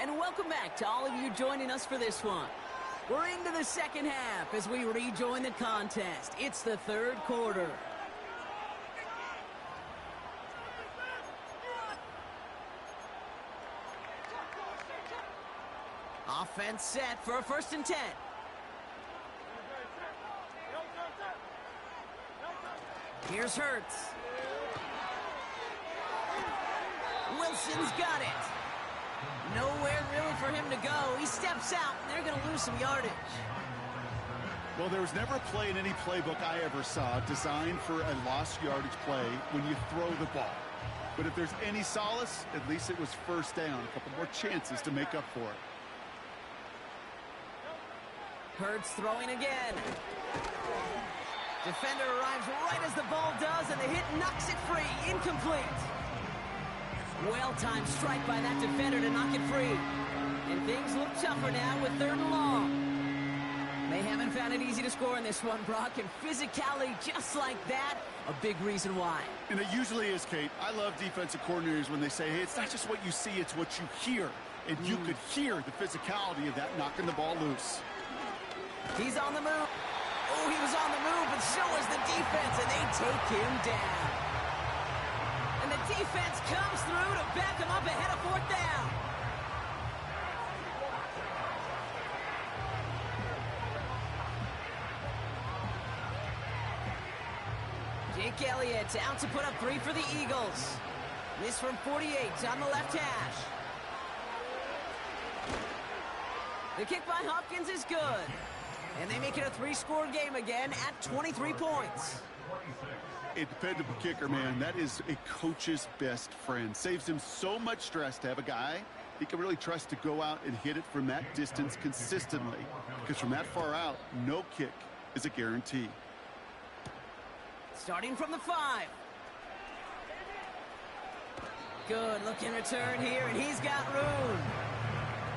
and welcome back to all of you joining us for this one. We're into the second half as we rejoin the contest. It's the third quarter. Offense set for a 1st and 10. Here's Hurts. Wilson's got it. Nowhere really for him to go. He steps out, and they're going to lose some yardage. Well, there was never a play in any playbook I ever saw designed for a lost yardage play when you throw the ball. But if there's any solace, at least it was 1st down. A couple more chances to make up for it. Hurts throwing again. Defender arrives right as the ball does, and the hit knocks it free. Incomplete. Well-timed strike by that defender to knock it free. And things look tougher now with 3rd and long. They haven't found it easy to score in this one, Brock, and physicality just like that, a big reason why. And it usually is, Kate. I love defensive coordinators when they say, hey, it's not just what you see, it's what you hear. And you could hear the physicality of that knocking the ball loose. He's on the move. Oh, he was on the move, but so was the defense, and they take him down. And the defense comes through to back him up ahead of 4th down. Jake Elliott out to put up 3 for the Eagles. This from 48 on the left hash. The kick by Hopkins is good. And they make it a 3-score game again at 23 points. A dependable kicker, man. That is a coach's best friend. Saves him so much stress to have a guy he can really trust to go out and hit it from that distance consistently. Because from that far out, no kick is a guarantee. Starting from the 5. Good looking return here, and he's got room.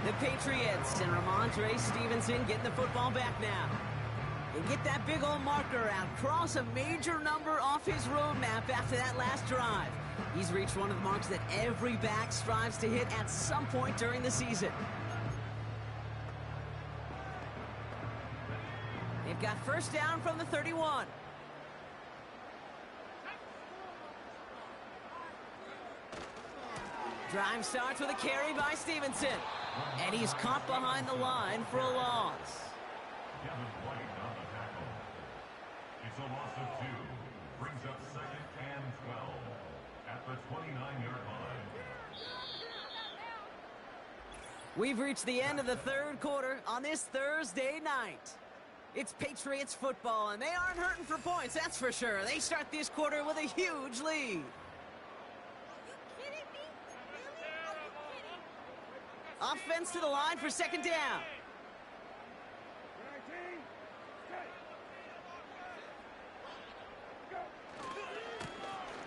The Patriots and Ramondre Stevenson getting the football back now. And get that big old marker out. Cross a major number off his roadmap after that last drive. He's reached one of the marks that every back strives to hit at some point during the season. They've got 1st down from the 31. Drive starts with a carry by Stevenson. And he's caught behind the line for a loss. It's a loss of 2. Brings up 2nd and 12 at the 29-yard line. We've reached the end of the 3rd quarter on this Thursday night. It's Patriots football, and they aren't hurting for points, that's for sure. They start this quarter with a huge lead. Offense to the line for 2nd down.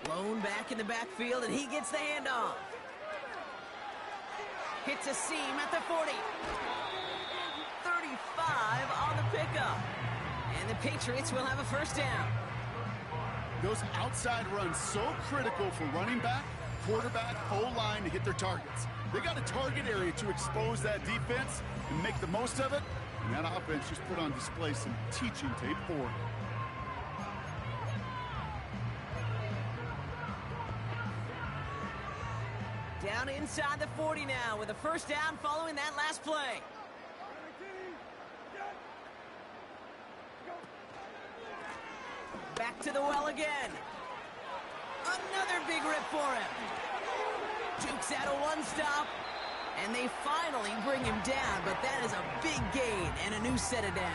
Lone back in the backfield, and he gets the handoff. Hits a seam at the 40. 35 on the pickup. And the Patriots will have a 1st down. Those outside runs so critical for running back, quarterback, O-line to hit their targets. They got a target area to expose that defense and make the most of it. And that offense just put on display some teaching tape for it. Down inside the 40 now with a 1st down following that last play. Back to the well again. Another big rip for him. Jukes out a 1-stop, and they finally bring him down, but that is a big gain and a new set of downs.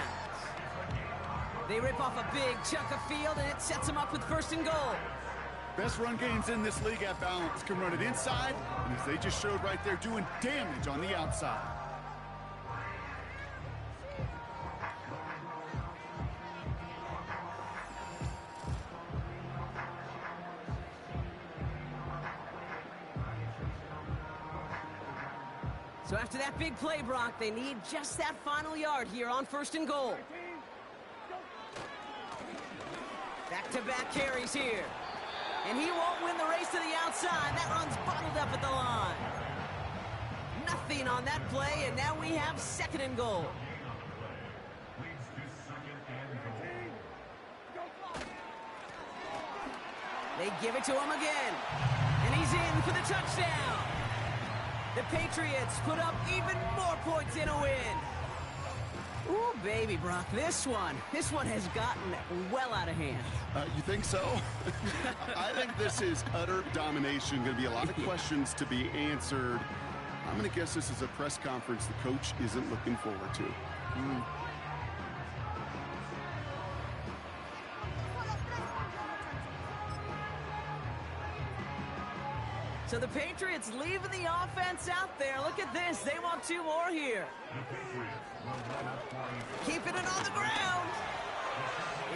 They rip off a big chunk of field, and it sets them up with 1st and goal. Best run games in this league at balance. Can run it inside, and as they just showed right there, doing damage on the outside. So after that big play, Brock, they need just that final yard here on 1st and goal. Back-to-back carries here. And he won't win the race to the outside. That run's bottled up at the line. Nothing gain on that play, and now we have 2nd and goal. Leads to 2nd and goal. They give it to him again, and he's in for the touchdown. The Patriots put up even more points in a win. Ooh, baby, Brock, this one has gotten well out of hand. You think so? I think this is utter domination. Going to be a lot of questions to be answered. I'm going to guess this is a press conference the coach isn't looking forward to. So the Patriots leaving the offense out there. Look at this. They want 2 more here. Keeping it on the ground.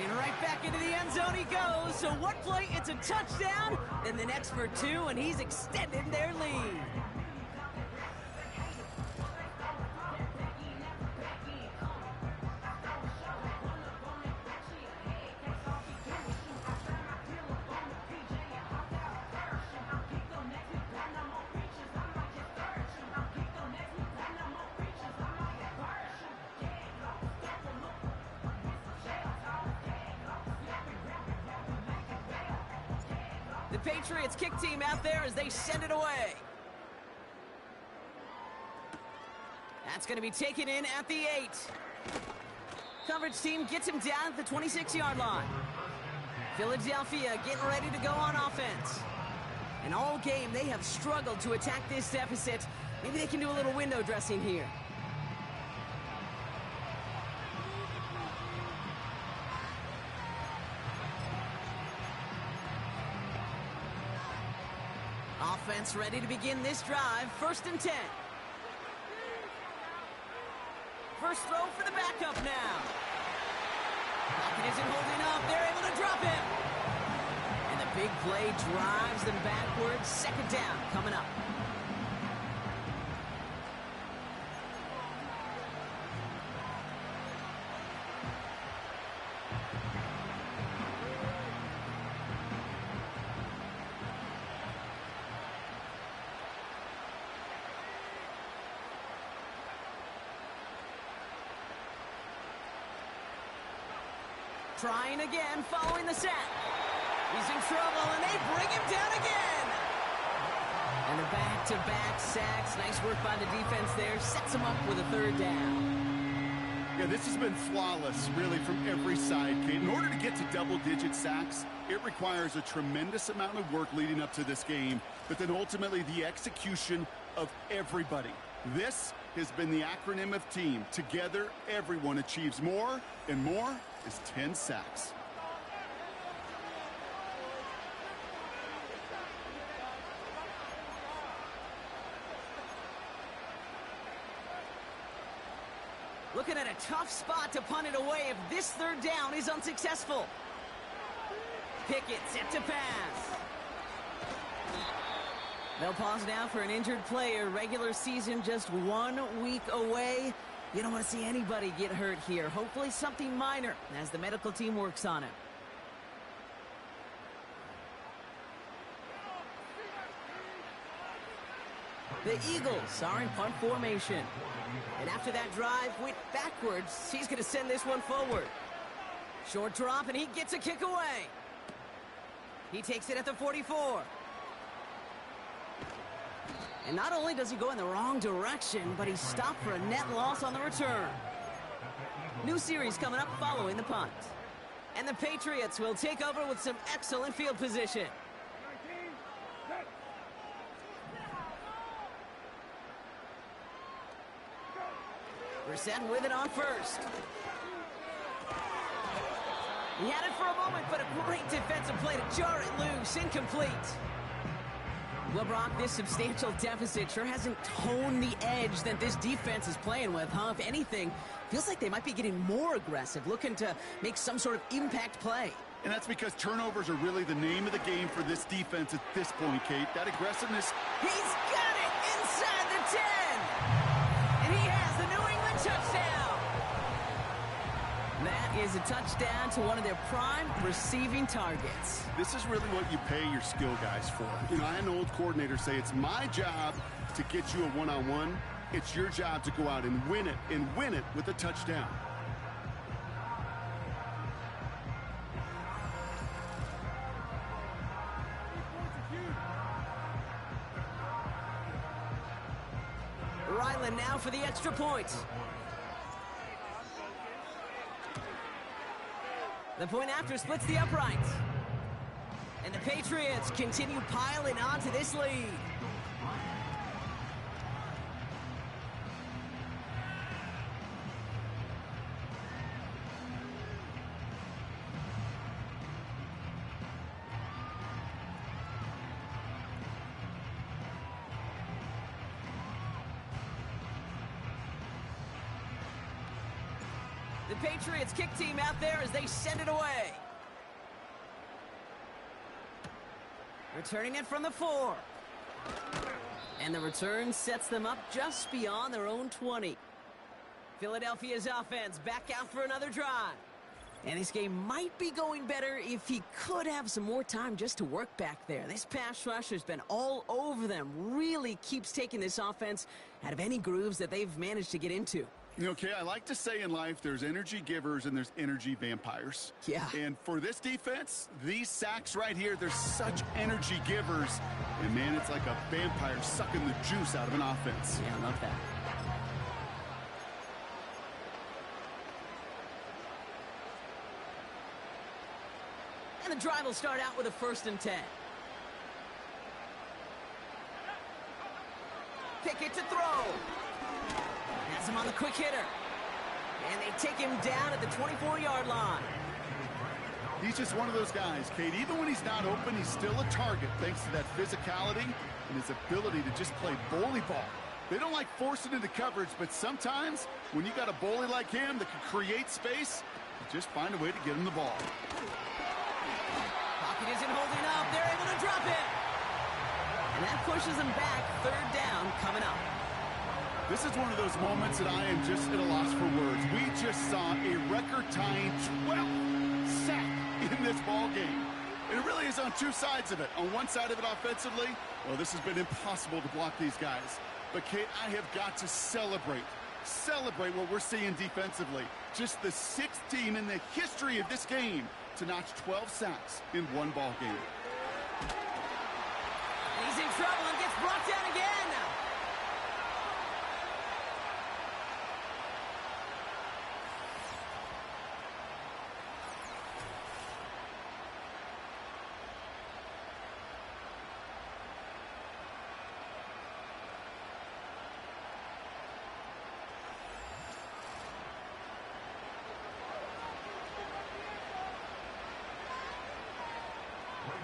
And right back into the end zone he goes. So one play, it's a touchdown. Then the next for 2, and he's extended their lead. The Patriots kick team out there as they send it away. That's going to be taken in at the 8. Coverage team gets him down at the 26-yard line. Philadelphia getting ready to go on offense. And all game, they have struggled to attack this deficit. Maybe they can do a little window dressing here. Offense ready to begin this drive. 1st and 10. First throw for the backup now. Pocket isn't holding up. They're able to drop him. And the big play drives them backwards. 2nd down coming up. Trying again, following the sack. He's in trouble, and they bring him down again. And the back-to-back sacks. Nice work by the defense there. Sets him up with a 3rd down. Yeah, this has been flawless, really, from every side, Kate. In order to get to double-digit sacks, it requires a tremendous amount of work leading up to this game, but then ultimately the execution of everybody. This has been the acronym of team. Together, everyone achieves more, and more is 10 sacks. Looking at a tough spot to punt it away if this 3rd down is unsuccessful. Pickett set to pass. They'll pause now for an injured player. Regular season just 1 week away. You don't want to see anybody get hurt here. Hopefully something minor as the medical team works on it. The Eagles are in punt formation. And after that drive went backwards, he's going to send this one forward. Short drop, and he gets a kick away. He takes it at the 44. And not only does he go in the wrong direction, but he's stopped for a net loss on the return. New series coming up following the punt. And the Patriots will take over with some excellent field position. Brissett with it on first. He had it for a moment, but a great defensive play to jar it loose. Incomplete. Well, Brock, this substantial deficit sure hasn't toned the edge that this defense is playing with, huh? If anything, feels like they might be getting more aggressive, looking to make some sort of impact play. And that's because turnovers are really the name of the game for this defense at this point, Kate. That aggressiveness. He's got it inside the 10. And he has the New England touchdown. That is a touchdown to one of their prime receiving targets. This is really what you pay your skill guys for. You know, I had an old coordinator say it's my job to get you a one-on-one. It's your job to go out and win it with a touchdown. Ryland now for the extra point. The point after splits the uprights. And the Patriots continue piling onto this lead. The Patriots kick team out there as they send it away. Returning it from the 4. And the return sets them up just beyond their own 20. Philadelphia's offense back out for another drive. And this game might be going better if he could have some more time just to work back there. This pass rush has been all over them. Really keeps taking this offense out of any grooves that they've managed to get into. Okay, I like to say in life there's energy givers and there's energy vampires. Yeah. And for this defense, these sacks right here, they're such energy givers. And, man, it's like a vampire sucking the juice out of an offense. Yeah, I love that. And the drive will start out with a 1st and 10. Pickett to throw. Has him on the quick hitter. And they take him down at the 24-yard line. He's just one of those guys, Kate. Even when he's not open, he's still a target thanks to that physicality and his ability to just play bully ball. They don't like forcing into coverage, but sometimes when you got a bully like him that can create space, you just find a way to get him the ball. Pocket isn't holding up. They're able to drop it. And that pushes them back. 3rd down coming up. This is one of those moments that I am just at a loss for words. We just saw a record-tying 12th sack in this ball game. And it really is on two sides of it. On one side of it offensively, well, this has been impossible to block these guys. But, Kate, I have got to celebrate what we're seeing defensively. Just the 6th team in the history of this game to notch 12 sacks in one ball game. He's in trouble and gets brought down again.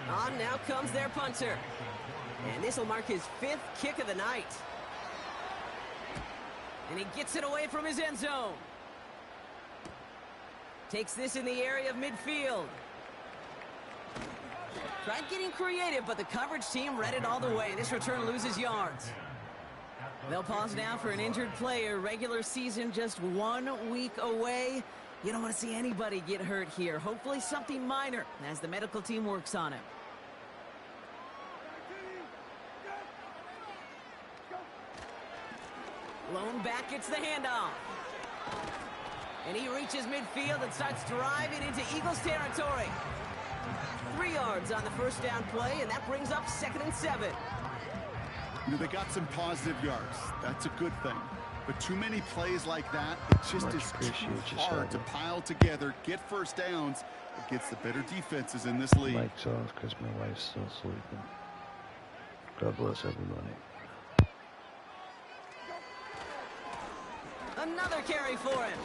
On now comes their punter. And this will mark his 5th kick of the night. And he gets it away from his end zone. Takes this in the area of midfield. Tried getting creative, but the coverage team read it all the way. This return loses yards. They'll pause now for an injured player. Regular season just 1 week away. You don't want to see anybody get hurt here. Hopefully something minor as the medical team works on it. Lone back gets the handoff. And he reaches midfield and starts driving into Eagles territory. 3 yards on the 1st down play, and that brings up 2nd and 7. You know, they got some positive yards. That's a good thing. But too many plays like that, it just is too hard to pile together, get 1st downs against the better defenses in this league. Mike's off because my wife's still sleeping. God bless everybody. Another carry for him.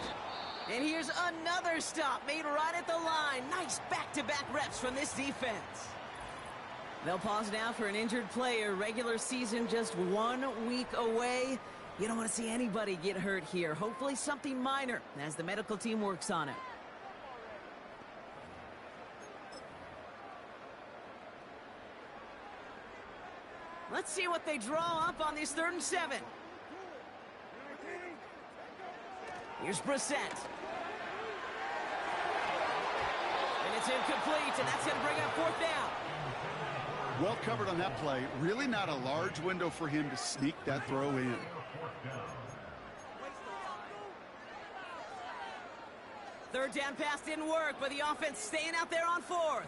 And here's another stop made right at the line. Nice back-to-back reps from this defense. They'll pause now for an injured player. Regular season just 1 week away. You don't want to see anybody get hurt here. Hopefully something minor as the medical team works on it. Let's see what they draw up on this 3rd and 7. Here's Brissett. And it's incomplete, and that's going to bring up 4th down. Well covered on that play. Really not a large window for him to sneak that throw in. Third down pass didn't work, but the offense staying out there on fourth.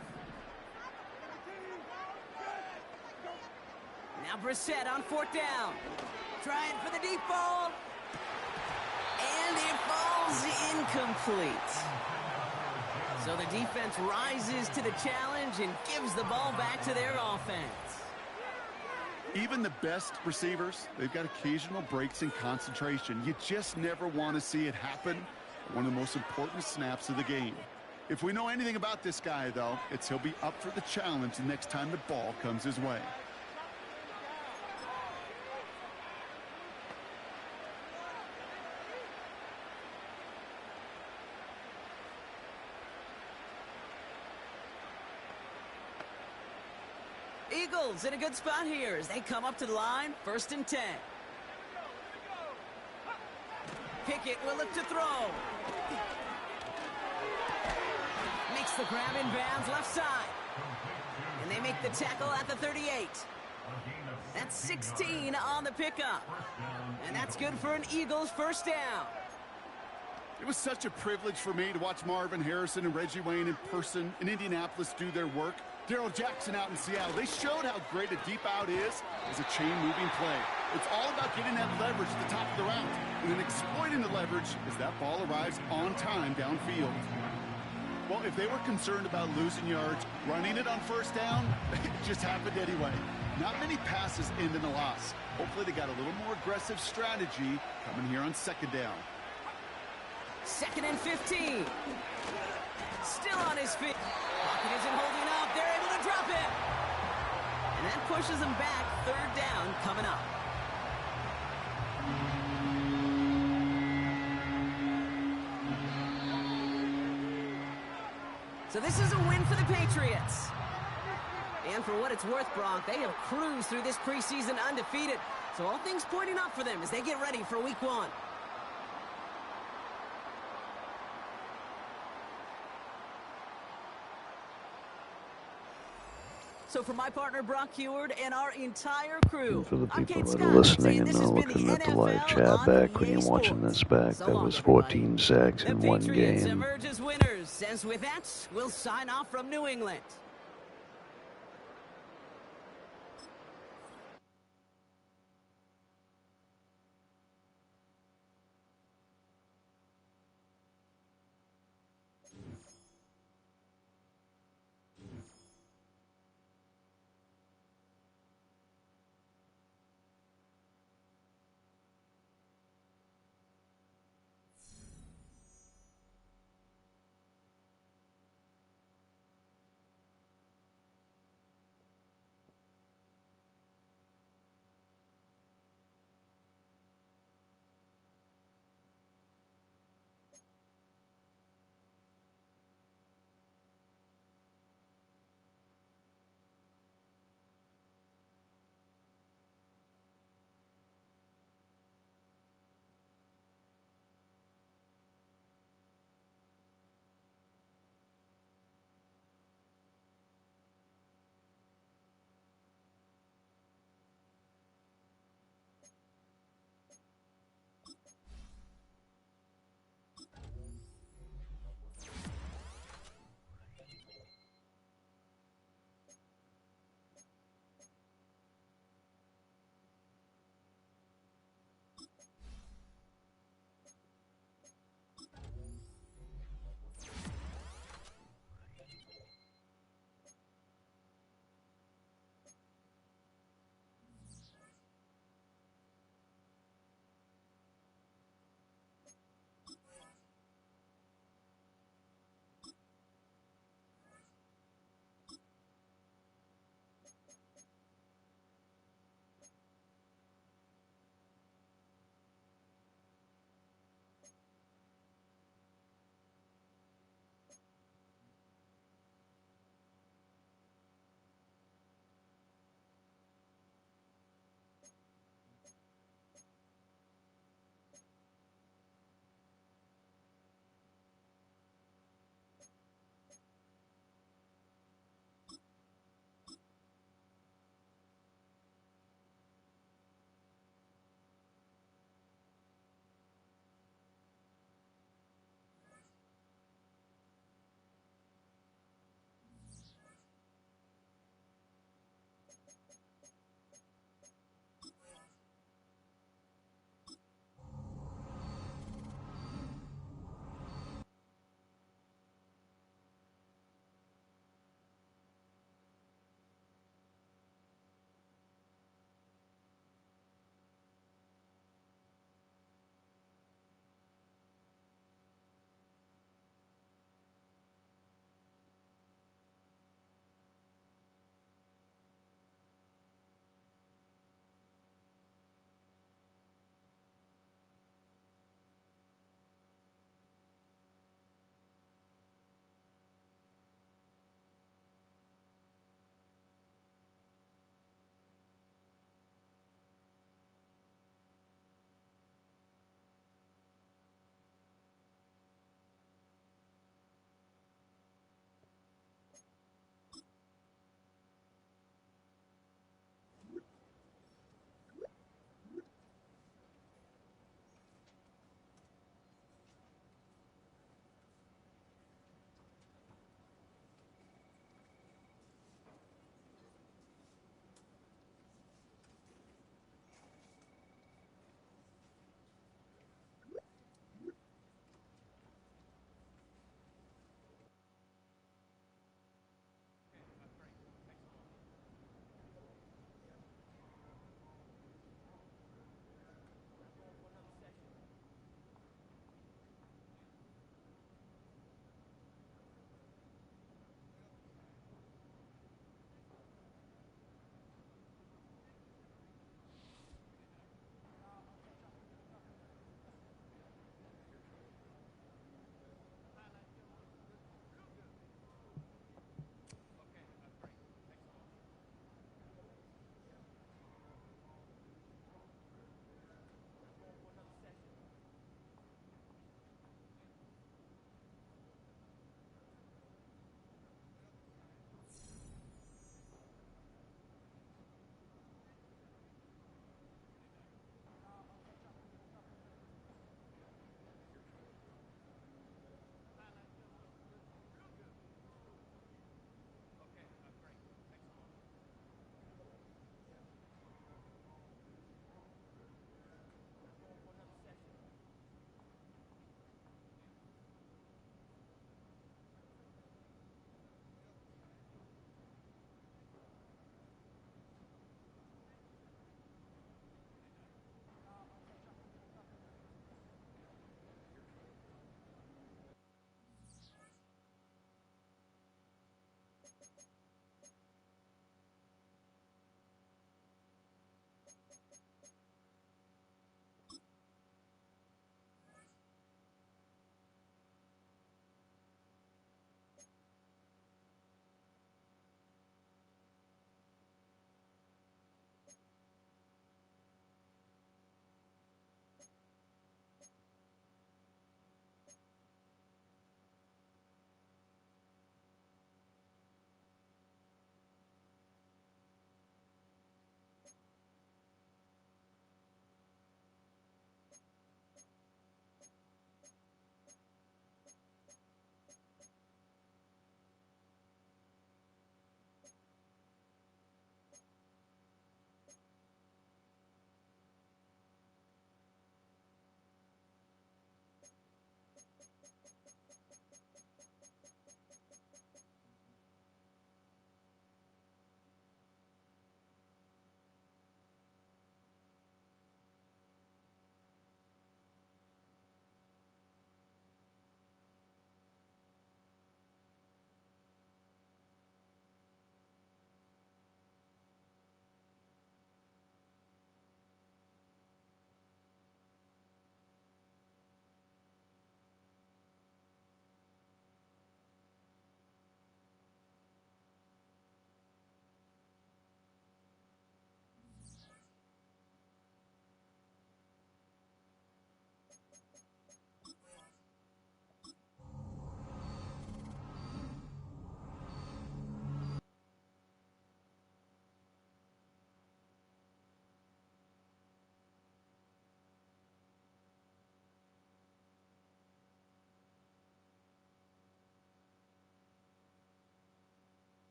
Now Brissett on fourth down. Trying for the deep ball. And it falls incomplete. So the defense rises to the challenge and gives the ball back to their offense. Even the best receivers, they've got occasional breaks in concentration. You just never want to see it happen. One of the most important snaps of the game. If we know anything about this guy, though, it's he'll be up for the challenge the next time the ball comes his way. Eagles in a good spot here as they come up to the line, 1st and 10. Pickett will look to throw. Makes the grab in bounds left side. And they make the tackle at the 38. That's 16 on the pickup. And that's good for an Eagles first down. It was such a privilege for me to watch Marvin Harrison and Reggie Wayne in person in Indianapolis do their work. Darrell Jackson out in Seattle. They showed how great a deep out is as a chain-moving play. It's all about getting that leverage at the top of the route and then exploiting the leverage as that ball arrives on time downfield. Well, if they were concerned about losing yards, running it on first down, it just happened anyway. Not many passes end in a loss. Hopefully they got a little more aggressive strategy coming here on 2nd down. 2nd and 15. Still on his feet. Pocket isn't holding up. They're able to drop it. And that pushes them back. 3rd down coming up. So this is a win for the Patriots. And for what it's worth, Bronk, they have cruised through this preseason undefeated. So all things pointing up for them as they get ready for week 1. So for my partner, Brock Heward, and our entire crew, For the I'm people Kate that Scott, are listening saying and this are has been the looking at the live NFL chat on back when EA you're watching Sports. this back, So there long, was everybody. 14 sacks The in one Patriots game. emerge as winners, as with that, we'll sign off from New England.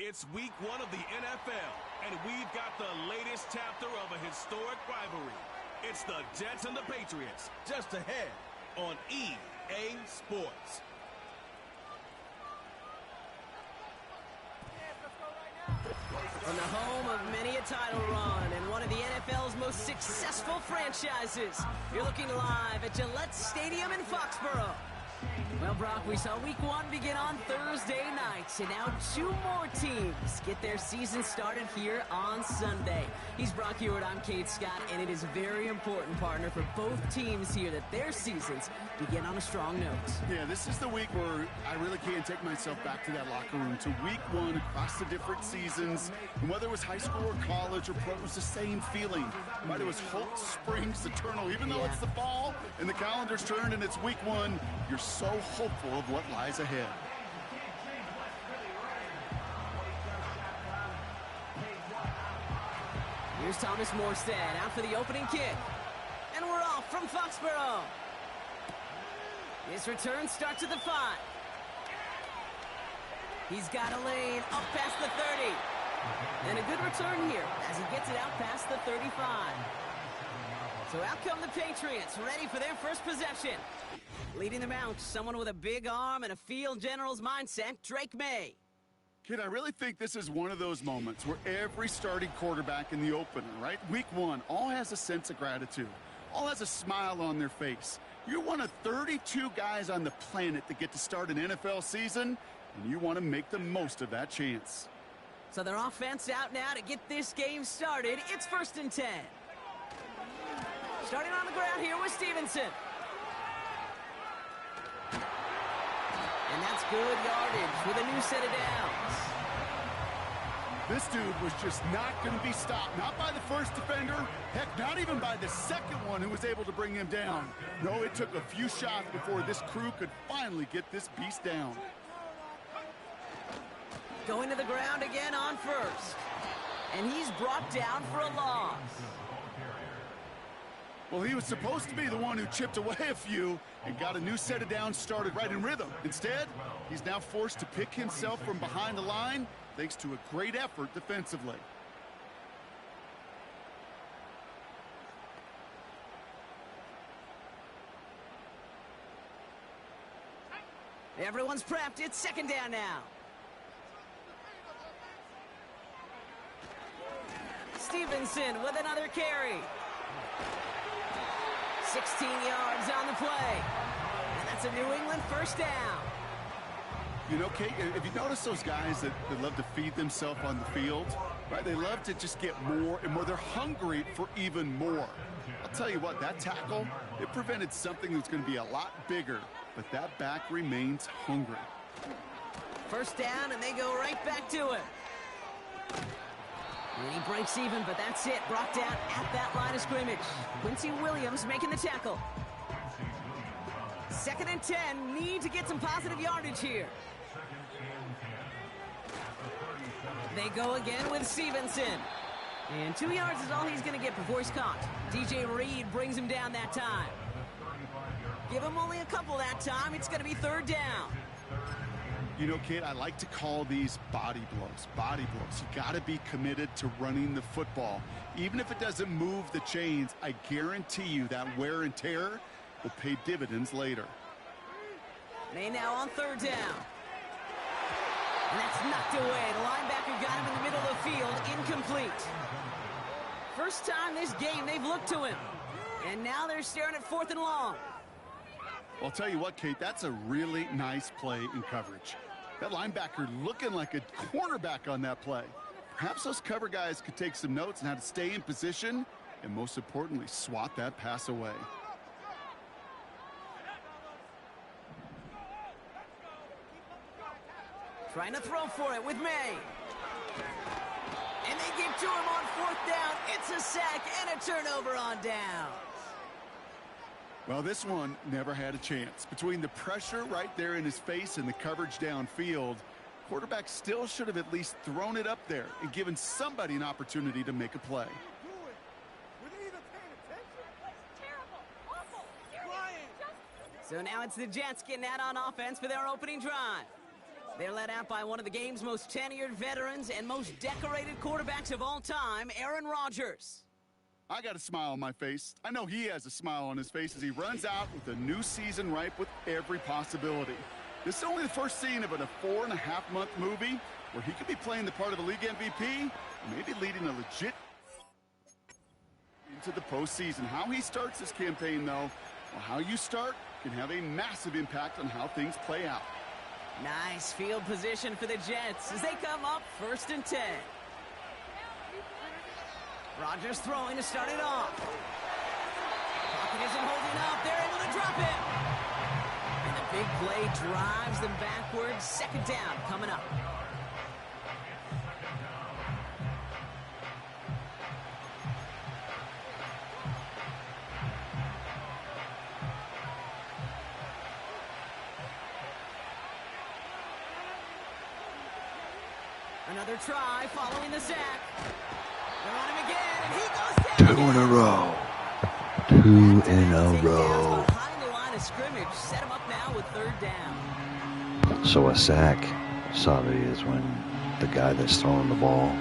It's week 1 of the NFL, and we've got the latest chapter of a historic rivalry. It's the Jets and the Patriots, just ahead on EA Sports. From the home of many a title run and one of the NFL's most successful franchises, you're looking live at Gillette Stadium in Foxborough. Well, Brock, we saw week 1 begin on Thursday night, and now 2 more teams get their season started here on Sunday. He's Brock Hewitt, I'm Kate Scott, and it is very important, partner, for both teams here that their seasons begin on a strong note. Yeah, this is the week where I really can't take myself back to that locker room, to week 1 across the different seasons. And whether it was high school or college or pro, it was the same feeling. Whether it was hope springs eternal, even though it's the fall and the calendar's turned and it's week 1, you're so hopeful of what lies ahead. Here's Thomas Morstead out for the opening kick. And we're off from Foxborough. His return starts at the 5. He's got a lane up past the 30. And a good return here as he gets it out past the 35. So out come the Patriots, ready for their first possession. Leading them out, someone with a big arm and a field general's mindset, Drake May. Kid, I really think this is one of those moments where every starting quarterback in the opener, right? Week 1, all has a sense of gratitude. All has a smile on their face. You're one of 32 guys on the planet that get to start an NFL season, and you want to make the most of that chance. So their offense out now to get this game started. It's 1st and 10. Starting on the ground here with Stevenson. And that's good yardage with a new set of downs. This dude was just not going to be stopped. Not by the first defender. Heck, not even by the second one who was able to bring him down. No, it took a few shots before this crew could finally get this beast down. Going to the ground again on 1st. And he's brought down for a loss. Well, he was supposed to be the one who chipped away a few and got a new set of downs started right in rhythm. Instead, he's now forced to pick himself from behind the line thanks to a great effort defensively. Everyone's prepped. It's 2nd down now. Stevenson with another carry. 16 yards on the play. And that's a New England 1st down. You know, Kate, if you notice those guys that love to feed themselves on the field, right? They love to just get more and more. They're hungry for even more. I'll tell you what, that tackle, it prevented something that's going to be a lot bigger, but that back remains hungry. 1st down, and they go right back to it. And he breaks even, but that's it. Brought down at that line of scrimmage. Quincy Williams making the tackle. 2nd and 10. Need to get some positive yardage here. They go again with Stevenson. And 2 yards is all he's going to get before he's caught. DJ Reed brings him down that time. Give him only a couple that time. It's going to be 3rd down. You know, Kate, I like to call these body blows. Body blows. You got to be committed to running the football. Even if it doesn't move the chains, I guarantee you that wear and tear will pay dividends later. May now on 3rd down. And that's knocked away. The linebacker got him in the middle of the field. Incomplete. First time this game they've looked to him. And now they're staring at 4th and long. I'll tell you what, Kate, that's a really nice play in coverage. That linebacker looking like a cornerback on that play. Perhaps those cover guys could take some notes on how to stay in position and, most importantly, swat that pass away. Trying to throw for it with May. And they get to him on 4th down. It's a sack and a turnover on down. Well, this one never had a chance. Between the pressure right there in his face and the coverage downfield, quarterback still should have at least thrown it up there and given somebody an opportunity to make a play. So now it's the Jets getting out on offense for their opening drive. They're led out by one of the game's most tenured veterans and most decorated quarterbacks of all time, Aaron Rodgers. I got a smile on my face. I know he has a smile on his face as he runs out with a new season ripe with every possibility. This is only the first scene of a 4.5-month movie where he could be playing the part of a league MVP, maybe leading a legit into the postseason. How he starts this campaign, though, well, how you start can have a massive impact on how things play out. Nice field position for the Jets as they come up 1st and 10. Rodgers throwing to start it off. Pocket isn't holding up. They're able to drop him. And the big play drives them backwards. 2nd down coming up. Another try following the sack. They're on him again, and he goes down. 2 in a row. 2 in a row. Behind the line of scrimmage, set him up now with 3rd down. So a sack, Savi, is when the guy that's throwing the ball,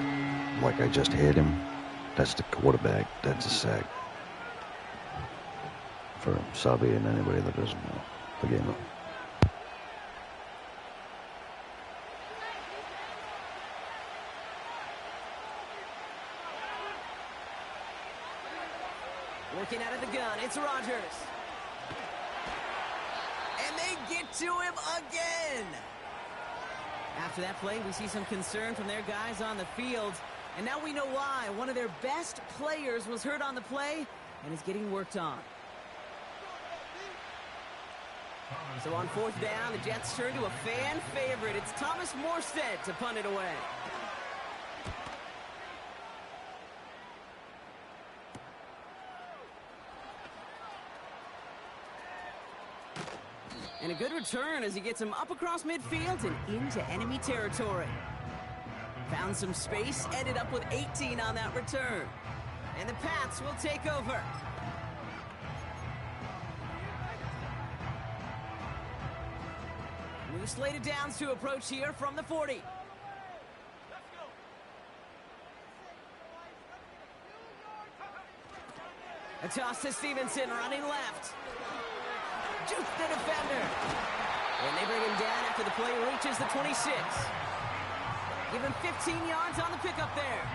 like I just hit him, that's the quarterback. That's a sack. For Savi and anybody that doesn't know the game. Working out of the gun, it's Rodgers. And they get to him again. After that play, we see some concern from their guys on the field. And now we know why. One of their best players was hurt on the play and is getting worked on. So on 4th down, the Jets turn to a fan favorite. It's Thomas Morstead to punt it away. And a good return as he gets him up across midfield and into enemy territory. Found some space, ended up with 18 on that return. And the Pats will take over. New slated downs to approach here from the 40. A toss to Stevenson, running left. Juke the defender. And they bring him down after the play reaches the 26. Give him 15 yards on the pickup there.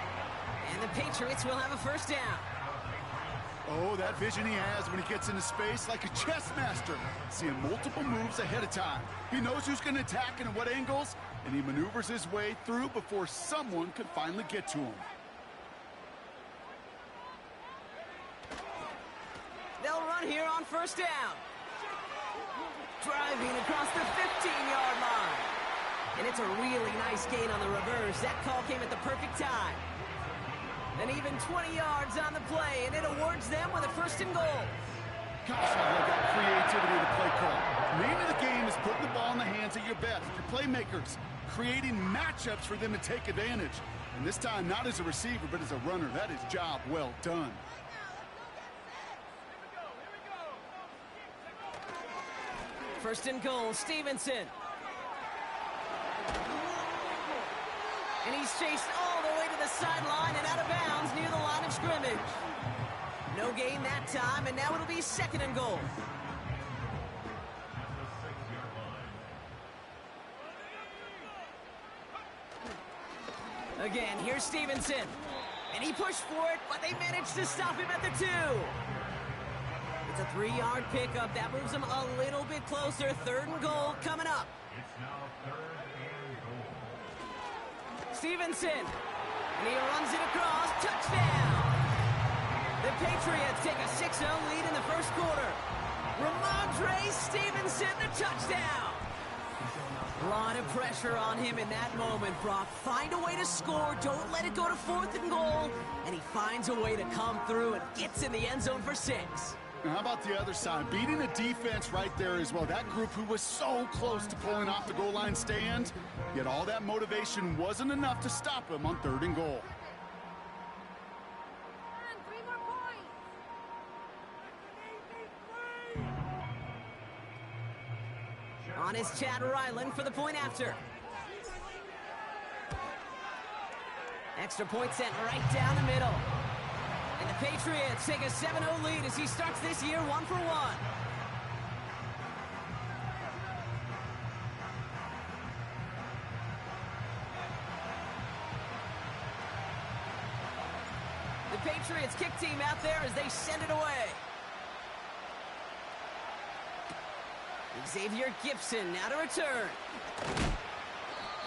And the Patriots will have a 1st down. Oh, that vision he has when he gets into space, like a chess master, seeing multiple moves ahead of time. He knows who's going to attack and at what angles, and he maneuvers his way through before someone could finally get to him. They'll run here on 1st down. Driving across the 15-yard line. And it's a really nice gain on the reverse. That call came at the perfect time. And even 20 yards on the play, and it awards them with a 1st and goal. Gosh, I love that creativity of the play call. The name of the game is putting the ball in the hands of your best, your playmakers, creating matchups for them to take advantage. And this time, not as a receiver, but as a runner. That is job well done. First and goal, Stevenson. And he's chased all the way to the sideline and out of bounds near the line of scrimmage. No gain that time, and now it'll be 2nd and goal. Again, here's Stevenson. And he pushed for it, but they managed to stop him at the 2. It's a 3-yard pickup. That moves them a little bit closer. 3rd and goal coming up. It's now 3rd and goal. Stevenson. And he runs it across. Touchdown. The Patriots take a 6-0 lead in the 1st quarter. Ramondre Stevenson, the touchdown. A lot of pressure on him in that moment, Brock. Find a way to score. Don't let it go to 4th and goal. And he finds a way to come through and gets in the end zone for 6. Now, how about the other side? Beating the defense right there as well. That group who was so close to pulling off the goal line stand, yet all that motivation wasn't enough to stop him on 3rd and goal. On is Chad Ryland for the point after. Extra point sent right down the middle. And the Patriots take a 7-0 lead as he starts this year 1-for-1. The Patriots kick team out there as they send it away. Xavier Gibson now to return.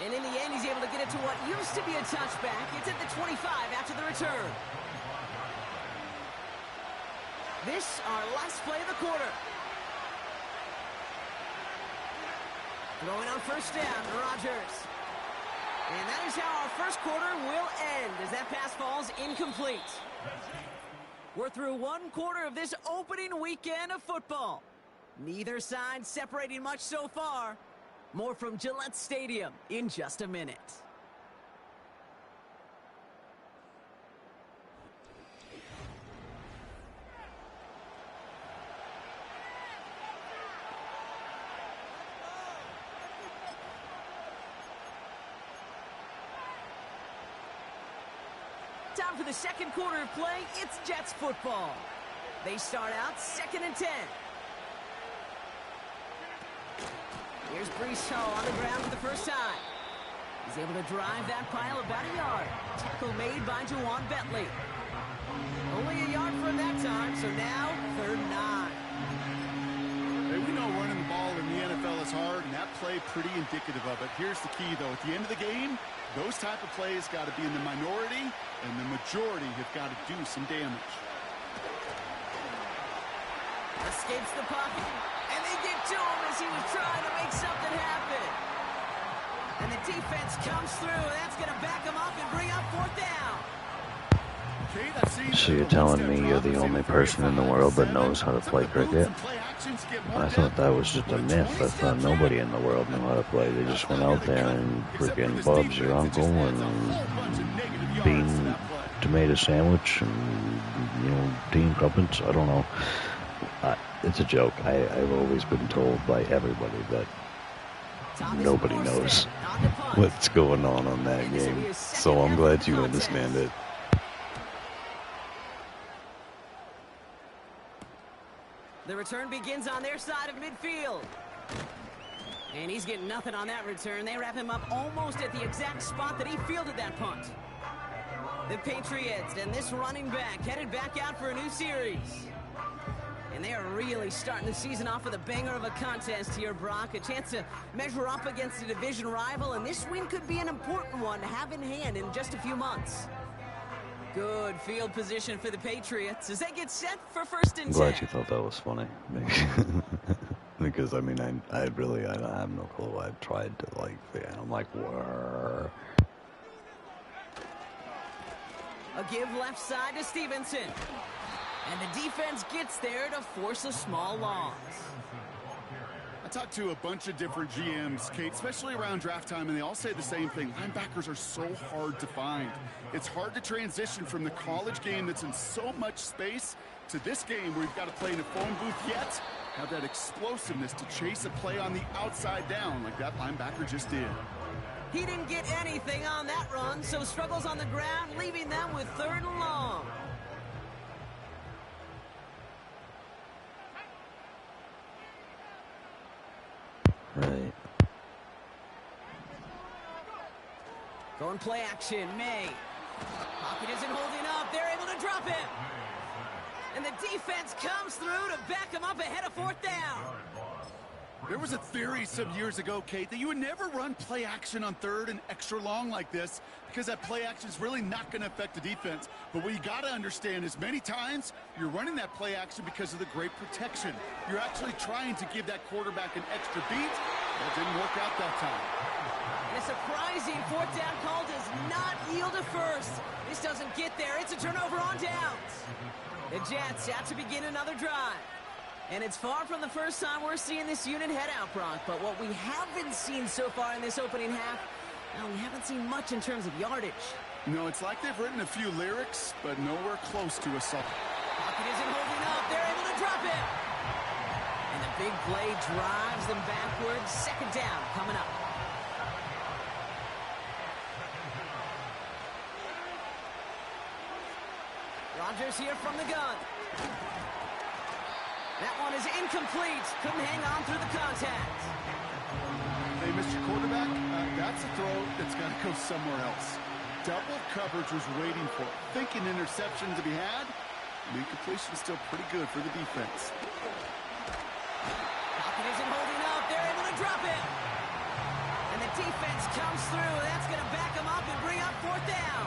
And in the end, he's able to get it to what used to be a touchback. It's at the 25 after the return. This, our last play of the quarter. Throwing on first down, Rodgers. And that is how our first quarter will end as that pass falls incomplete. We're through one quarter of this opening weekend of football. Neither side separating much so far. More from Gillette Stadium in just a minute. Time for the second quarter of play. It's Jets football. They start out 2nd and 10. Here's Breece Hall on the ground for the first time. He's able to drive that pile about a yard. Tackle made by Juwan Bentley. Only a yard from that time, so now 3rd and 9. Hey, we know running the ball in the NFL is hard, and that play pretty indicative of it. Here's the key, though. At the end of the game, those type of plays got to be in the minority, and the majority have got to do some damage. Escapes the pocket. And they get to him as he was trying to make something happen. And the defense comes through. That's going to back him up and bring up 4th down. So you're telling me you're the only person in the world that knows how to play cricket? I thought that was just a myth. I thought nobody in the world knew how to play. They just went out there and freaking Bub's your uncle and bean tomato sandwich and, you know, Dean Crumpets. I don't know. It's a joke. I've always been told by everybody that nobody knows what's going on that game. So I'm glad you understand it. The return begins on their side of midfield. And he's getting nothing on that return. They wrap him up almost at the exact spot that he fielded that punt. The Patriots and this running back headed back out for a new series. And they are really starting the season off with a banger of a contest here, Brock. A chance to measure up against a division rival, and this win could be an important one to have in hand in just a few months. Good field position for the Patriots as they get set for 1st and 10. I'm glad you thought that was funny. Because, I mean, I really have no clue. I tried to, like, and I'm like, whoa. A give left side to Stevenson. And the defense gets there to force a small loss. I talked to a bunch of different GMs, Kate, especially around draft time, and they all say the same thing. Linebackers are so hard to find. It's hard to transition from the college game that's in so much space to this game where you've got to play in a phone booth yet have that explosiveness to chase a play on the outside down like that linebacker just did. He didn't get anything on that run, so struggles on the ground, leaving them with 3rd and long. Right. Going play action, May. Pocket isn't holding up. They're able to drop him. And the defense comes through to back him up ahead of 4th down. There was a theory some years ago, Kate, that you would never run play action on 3rd and extra long like this because that play action is really not going to affect the defense. But what you got to understand is many times you're running that play action because of the great protection. You're actually trying to give that quarterback an extra beat. That didn't work out that time. And a surprising 4th down call does not yield a first. This doesn't get there. It's a turnover on downs. The Jets out to begin another drive. And it's far from the first time we're seeing this unit head out, Brock. But what we haven't seen so far in this opening half, well, we haven't seen much in terms of yardage. No, it's like they've written a few lyrics, but nowhere close to a song. Pocket isn't holding up. They're able to drop it. And the big play drives them backwards. 2nd down coming up. Rodgers here from the gun. That one is incomplete. Couldn't hang on through the contact. Hey, Mr. Quarterback, that's a throw that's got to go somewhere else. Double coverage was waiting for it. Thinking interception to be had. The completion is still pretty good for the defense. Pocket isn't holding up. They're able to drop it. And the defense comes through. That's going to back them up and bring up fourth down.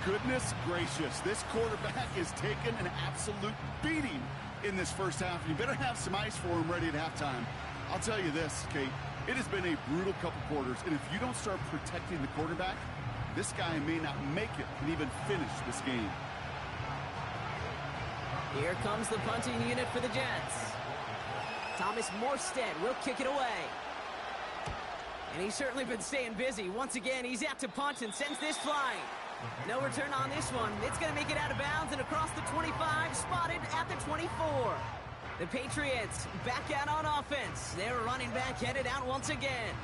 Goodness gracious, this quarterback is taking an absolute beating in this first half. You better have some ice for him ready at halftime. I'll tell you this, Kate, it has been a brutal couple quarters, and if you don't start protecting the quarterback, this guy may not make it and even finish this game. Here comes the punting unit for the Jets. Thomas Morstead will kick it away. And he's certainly been staying busy. Once again, he's out to punt and sends this flying. No return on this one. It's going to make it out of bounds and across the 25, spotted at the 24. The Patriots back out on offense. Their running back headed out once again.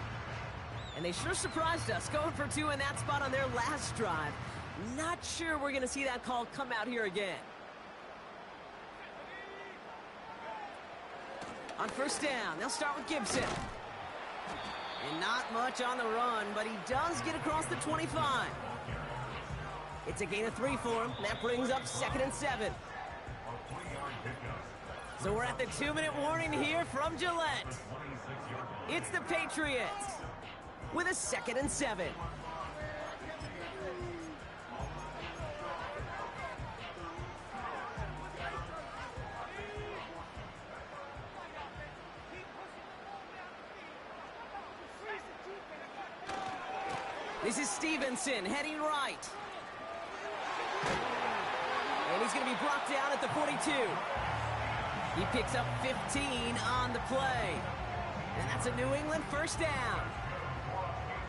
And they sure surprised us, going for two in that spot on their last drive. Not sure we're going to see that call come out here again. On first down, they'll start with Gibson. And not much on the run, but he does get across the 25. It's a gain of 3 for him. That brings up 2nd and 7. So we're at the 2-minute warning here from Gillette. It's the Patriots with a 2nd and 7. This is Stevenson heading right. And he's going to be brought down at the 42. He picks up 15 on the play. And that's a New England first down.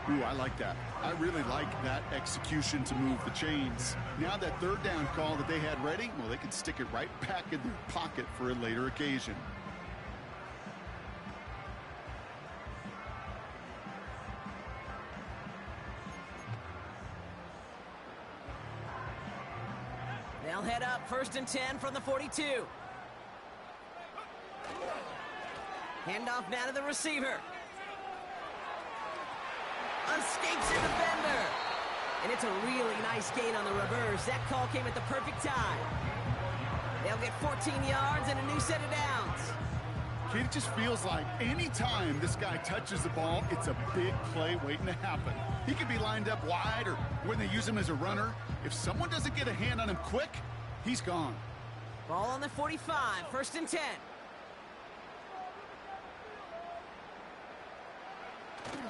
Ooh, I like that. I really like that execution to move the chains. Now that third down call that they had ready, well, they can stick it right back in their pocket for a later occasion. They'll head up 1st and 10 from the 42. Handoff now to the receiver. Escapes a defender. And it's a really nice gain on the reverse. That call came at the perfect time. They'll get 14 yards and a new set of downs. It just feels like any time this guy touches the ball, it's a big play waiting to happen. He could be lined up wide, or when they use him as a runner, if someone doesn't get a hand on him quick, he's gone. Ball on the 45, 1st and 10.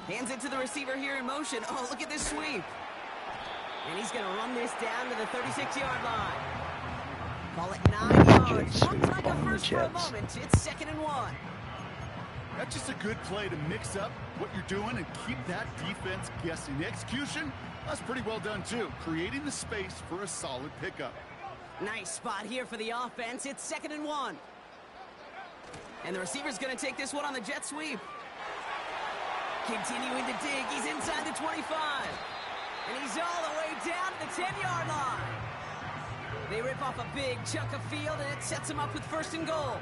Hands it to the receiver here in motion. Oh, look at this sweep. And he's going to run this down to the 36-yard line. Call it 9 yards. Looks like a first for a moment. It's 2nd and 1. That's just a good play to mix up what you're doing and keep that defense guessing. The execution, that's pretty well done too. Creating the space for a solid pickup. Nice spot here for the offense. It's 2nd and 1. And the receiver's going to take this one on the jet sweep. Continuing to dig. He's inside the 25. And he's all the way down to the 10-yard line. They rip off a big chunk of field, and it sets them up with 1st and goal.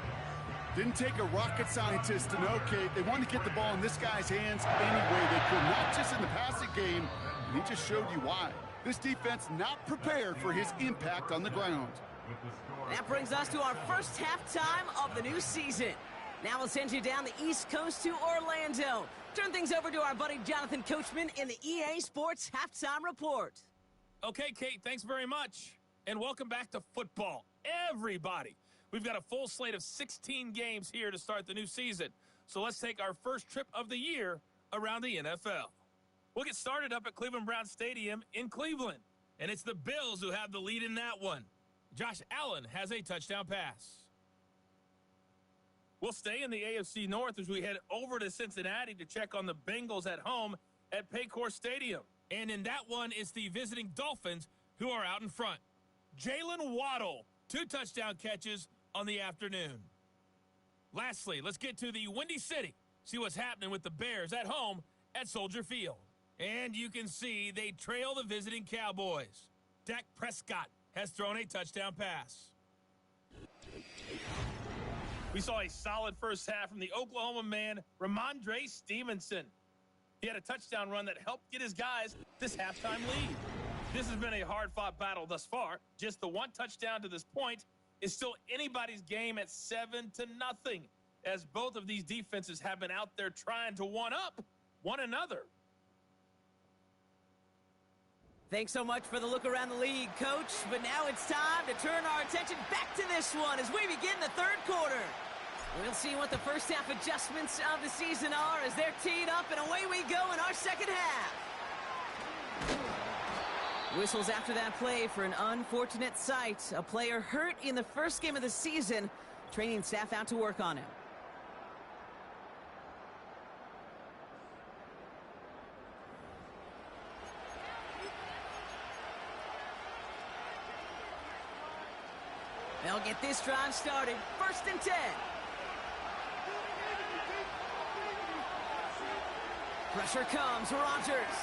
Didn't take a rocket scientist to know, Kate. They wanted to get the ball in this guy's hands any way they could, not just in the passing game. And he just showed you why. This defense not prepared for his impact on the ground. That brings us to our first halftime of the new season. Now we'll send you down the East Coast to Orlando. Turn things over to our buddy Jonathan Coachman in the EA Sports Halftime Report. Okay, Kate, thanks very much. And welcome back to football, everybody. We've got a full slate of 16 games here to start the new season. So let's take our first trip of the year around the NFL. We'll get started up at Cleveland Browns Stadium in Cleveland. And it's the Bills who have the lead in that one. Josh Allen has a touchdown pass. We'll stay in the AFC North as we head over to Cincinnati to check on the Bengals at home at Paycor Stadium. And in that one, it's the visiting Dolphins who are out in front. Jalen Waddle, 2 touchdown catches on the afternoon. Lastly, let's get to the Windy City. See what's happening with the Bears at home at Soldier Field. And you can see they trail the visiting Cowboys. Dak Prescott has thrown a touchdown pass. We saw a solid first half from the Oklahoma man, Ramondre Stevenson. He had a touchdown run that helped get his guys this halftime lead. This has been a hard-fought battle thus far. Just the one touchdown to this point is still anybody's game at 7-0, as both of these defenses have been out there trying to one-up one another. Thanks so much for the look around the league, Coach. But now it's time to turn our attention back to this one as we begin the third quarter. We'll see what the first half adjustments of the season are as they're teed up, and away we go in our second half. Whistles after that play for an unfortunate sight. A player hurt in the first game of the season. Training staff out to work on him. They'll get this drive started. 1st and 10. Pressure comes. Rodgers.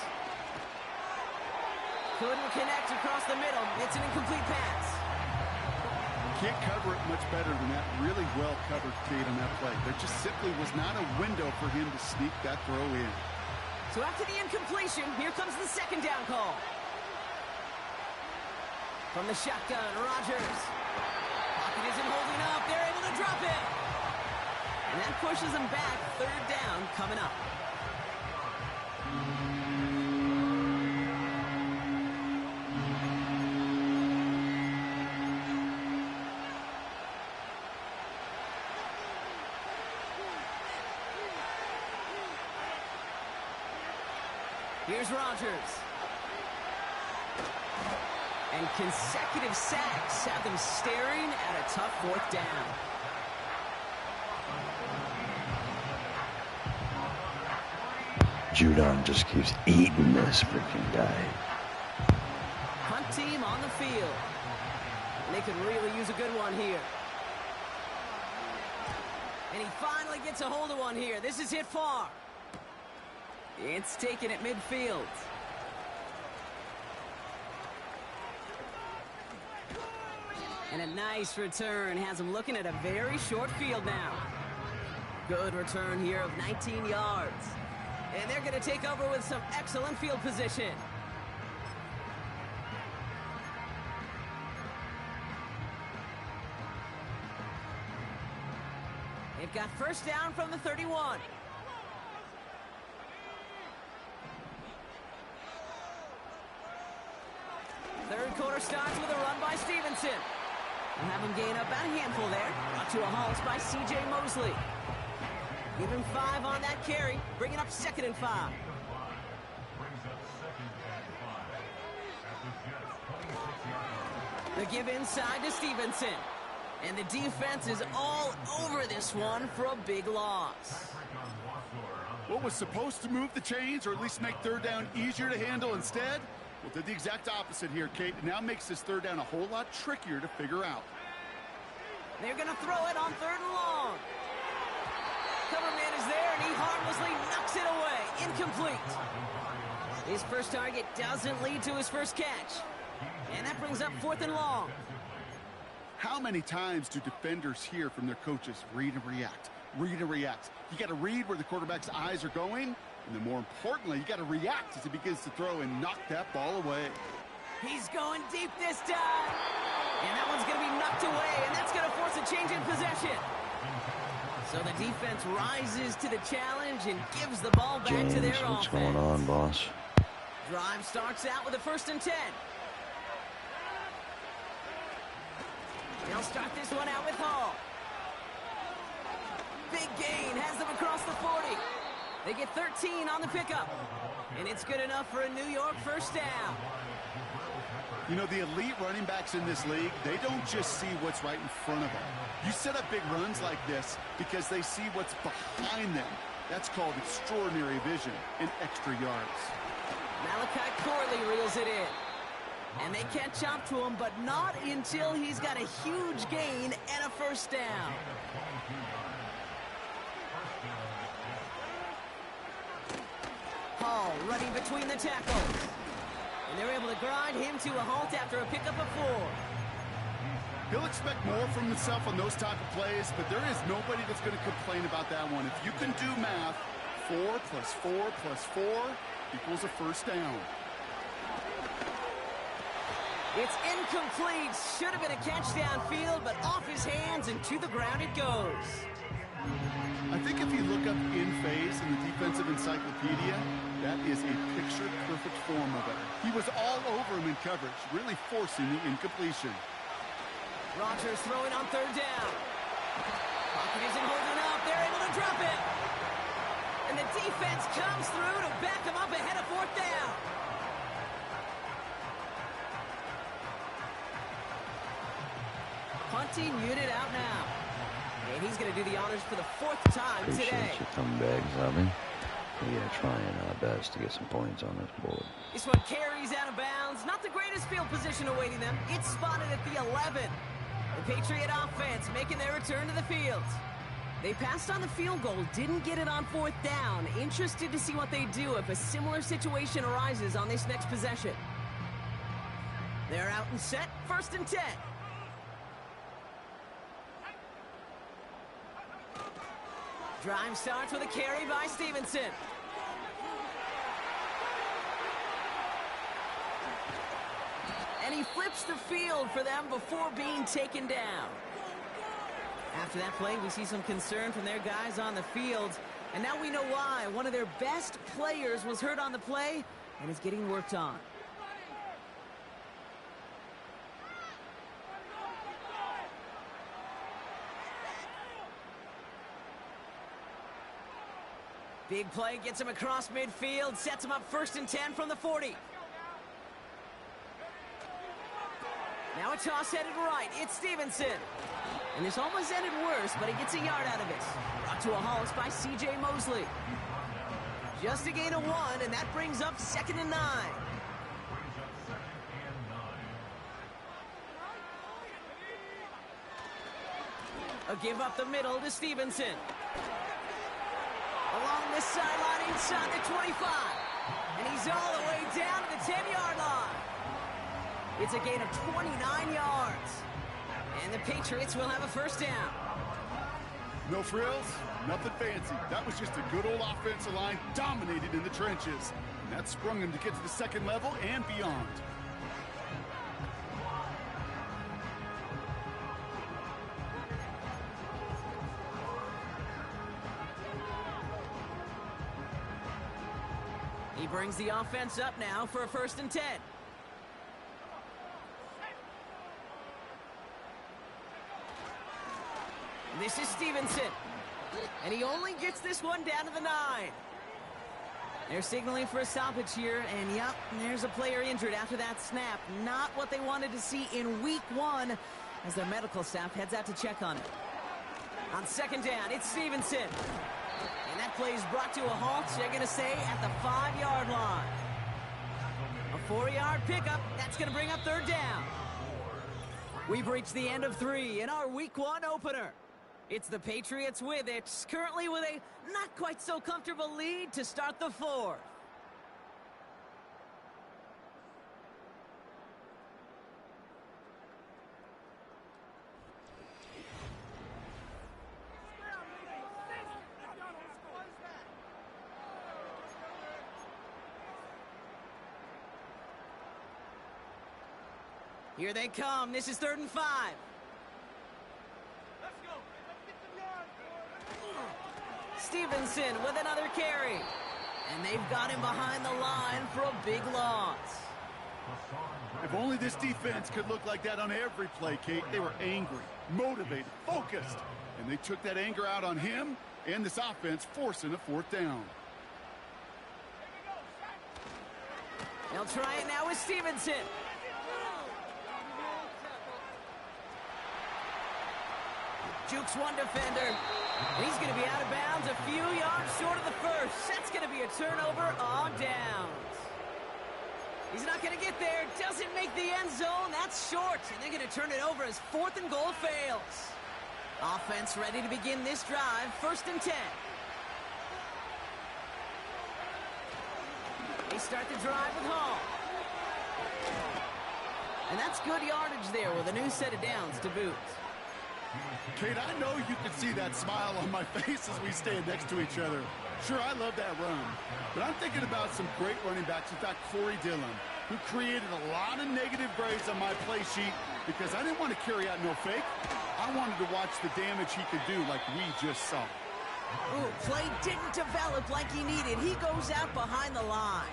Couldn't connect across the middle. It's an incomplete pass. Can't cover it much better than that. Really well covered, Kate, on that play. There just simply was not a window for him to sneak that throw in. So after the incompletion, here comes the second down call. From the shotgun, Rodgers. Pocket isn't holding up. They're able to drop it. And that pushes them back. 3rd down coming up. Here's Rodgers. And consecutive sacks have them staring at a tough 4th down. Judon just keeps eating this freaking guy. Hunt team on the field. And they could really use a good one here. And he finally gets a hold of one here. This is hit far. It's taken at midfield. And a nice return has him looking at a very short field now. Good return here of 19 yards. And they're going to take over with some excellent field position. They've got 1st down from the 31. Third quarter starts with a run by Stevenson. We'll have him gain up about a handful there. Brought to a halt by C.J. Mosley. Give him 5 on that carry, bringing up 2nd and 5. The give inside to Stevenson. And the defense is all over this one for a big loss. What was supposed to move the chains, or at least make 3rd down easier to handle instead? Well, did the exact opposite here, Kate. It now makes this 3rd down a whole lot trickier to figure out. They're going to throw it on 3rd and long. Coverman is there, and he harmlessly knocks it away. Incomplete. His first target doesn't lead to his first catch. And that brings up 4th and long. How many times do defenders hear from their coaches, read and react, read and react? You got to read where the quarterback's eyes are going, and then more importantly, you got to react as he begins to throw and knock that ball away. He's going deep this time. And that one's going to be knocked away, and that's going to force a change in possession. So the defense rises to the challenge and gives the ball back James, to their what's offense. going on, boss? Drive starts out with a 1st and 10. They'll start this one out with Hall. Big gain has them across the 40. They get 13 on the pickup. And it's good enough for a New York 1st down. You know, the elite running backs in this league, they don't just see what's right in front of them. You set up big runs like this because they see what's behind them. That's called extraordinary vision and extra yards. Malachi Corley reels it in. And they catch up to him, but not until he's got a huge gain and a 1st down. Hall running between the tackles. And they're able to grind him to a halt after a pickup of 4. He'll expect more from himself on those type of plays, but there is nobody that's going to complain about that one. If you can do math, 4 plus 4 plus 4 equals a first down. It's incomplete. Should have been a catch downfield, but off his hands and to the ground it goes. I think if you look up in phase in the defensive encyclopedia, that is a picture-perfect form of it. He was all over him in coverage, really forcing the incompletion. Rodgers throwing on 3rd down. Pocket isn't holding up. They're able to drop it. And the defense comes through to back him up ahead of 4th down. Punting unit out now. And he's going to do the honors for the 4th time today. Appreciate you coming back, Zubby. We are trying our best to get some points on this board. This one carries out of bounds. Not the greatest field position awaiting them. It's spotted at the 11. The Patriot offense making their return to the field. They passed on the field goal, didn't get it on 4th down. Interested to see what they do if a similar situation arises on this next possession. They're out and set, 1st and 10. Drive starts with a carry by Stevenson. And he flips the field for them before being taken down. After that play, we see some concern from their guys on the field. And now we know why. One of their best players was hurt on the play and is getting worked on. Big play gets him across midfield, sets him up 1st and 10 from the 40. Now a toss headed right. It's Stevenson. And this almost ended worse, but he gets a yard out of it. Brought to a halt by C.J. Mosley. Just a gain of 1, and that brings up 2nd and 9. A give up the middle to Stevenson. Along this sideline inside the 25. And he's all the way down to the 10-yard line. It's a gain of 29 yards. And the Patriots will have a 1st down. No frills, nothing fancy. That was just a good old offensive line dominated in the trenches. And that sprung him to get to the 2nd level and beyond. He brings the offense up now for a 1st and 10. This is Stevenson. And he only gets this one down to the 9. They're signaling for a stoppage here. And, yep, there's a player injured after that snap. Not what they wanted to see in week 1 as their medical staff heads out to check on it. On 2nd down, it's Stevenson. And that play is brought to a halt, they're going to say, at the 5-yard line. A 4-yard pickup. That's going to bring up 3rd down. We've reached the end of 3 in our week 1 opener. It's the Patriots with it, currently with a not quite so comfortable lead to start the 4th. Here they come. This is 3rd and 5. Stevenson with another carry. And they've got him behind the line for a big loss. If only this defense could look like that on every play, Kate. They were angry, motivated, focused. And they took that anger out on him and this offense, forcing a 4th down. They'll try it now with Stevenson. Jukes one defender. He's going to be out of bounds a few yards short of the 1st. That's going to be a turnover on downs. He's not going to get there. Doesn't make the end zone. That's short. And they're going to turn it over as 4th and goal fails. Offense ready to begin this drive. 1st and 10. They start the drive with Hall. And that's good yardage there with a new set of downs to boot. Kate, I know you can see that smile on my face as we stand next to each other. Sure, I love that run, but I'm thinking about some great running backs. In fact, Corey Dillon, who created a lot of negative grades on my play sheet because I didn't want to carry out no fake. I wanted to watch the damage he could do like we just saw. Ooh, play didn't develop like he needed. He goes out behind the line.